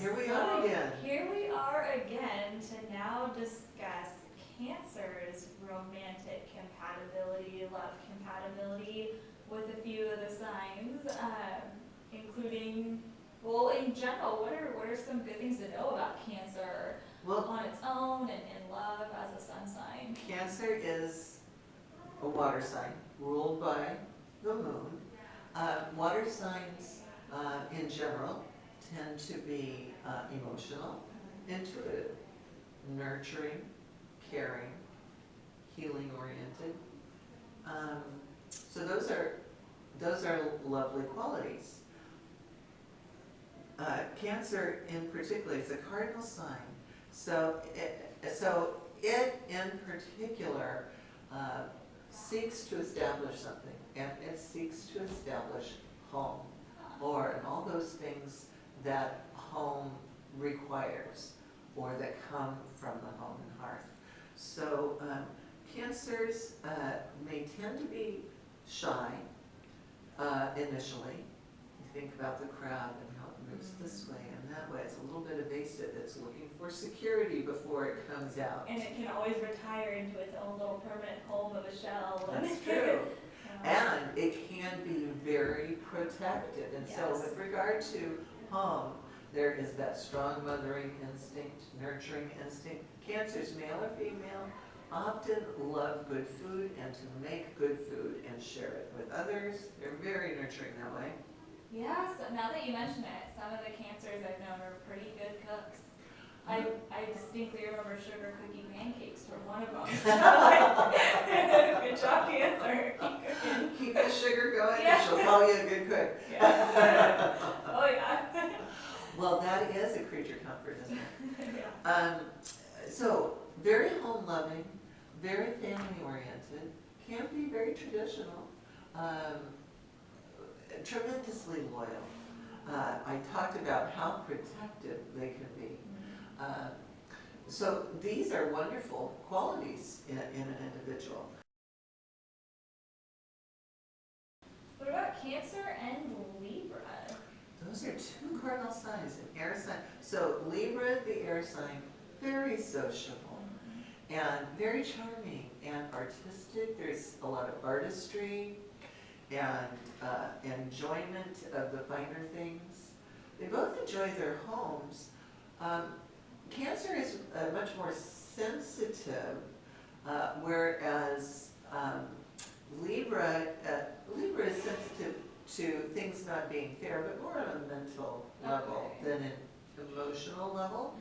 Here we are again. Here we are again to now discuss Cancer's romantic compatibility, love compatibility with a few of the signs, including, well, in general, what are some good things to know about Cancer on its own and in love as a sun sign? Cancer is a water sign ruled by the moon. Water signs in general tend to be emotional, intuitive, nurturing, caring, healing oriented. So those are lovely qualities. Cancer in particular is a cardinal sign. So it in particular seeks to establish something, and it seeks to establish home, and all those things that home requires, or that come from the home and hearth. So Cancers may tend to be shy initially. You think about the crowd and how it moves this way and that way. It's a little bit evasive. It's looking for security before it comes out. And it can always retire into its own little permanent home of a shell. That's true. And it can be very protective. And yes. So with regard to home, there is that strong mothering instinct, nurturing instinct. Cancers, male or female, often love good food and to make good food and share it with others. They're very nurturing that way. Yeah, so now that you mention it, some of the Cancers I've known are pretty good cooks. I distinctly remember sugar cookie pancakes from one of them. Good job, Cancer. Keep cooking. Keep the sugar going, Yeah. and she'll call you a good cook. Yeah. Oh yeah. Well, that is a creature comfort, isn't it? Yeah. So very home loving, very family oriented, can be very traditional, tremendously loyal. I talked about how protective they can be. So these are wonderful qualities in an individual. What about Cancer and Libra? Those are two cardinal signs, an air sign. So Libra, the air sign, very sociable and very charming and artistic. There's a lot of artistry and enjoyment of the finer things. They both enjoy their homes. Cancer is much more sensitive, whereas Libra is sensitive to things not being fair, but more on a mental level than an emotional level.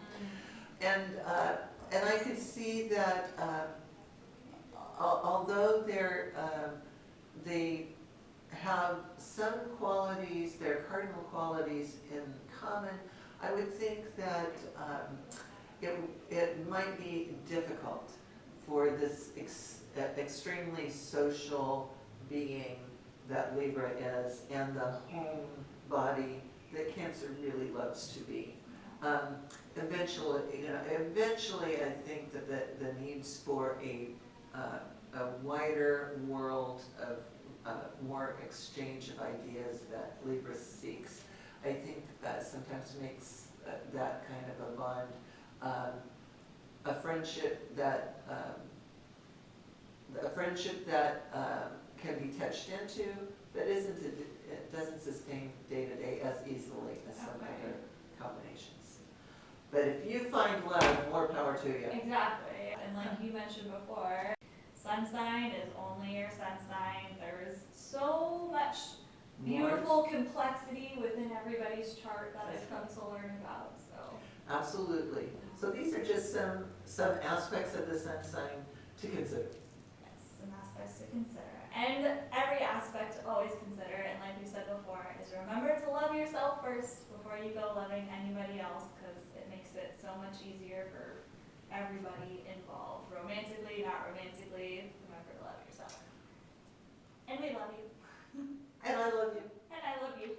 And I could see that although they have some qualities, their cardinal qualities in common, I would think that it might be difficult for this extremely social being that Libra is, and the home body that Cancer really loves to be. Eventually, I think that the needs for a wider world of more exchange of ideas that Libra seeks, I think that sometimes makes that kind of a bond, a friendship that can be touched into, but it doesn't sustain day to day as easily as some other combinations. But if you find love, more power to you. Exactly. And like you mentioned before, sun sign is only your sun sign. There's so much beautiful complexity within everybody's chart that I've come to learn about. So absolutely. So these are just some aspects of the sun sign to consider. Yes, some aspects to consider. And every aspect to always consider, and like we said before, is remember to love yourself first before you go loving anybody else, because it makes it so much easier for everybody involved. Romantically, not romantically, remember to love yourself. And we love you. And I love you. And I love you.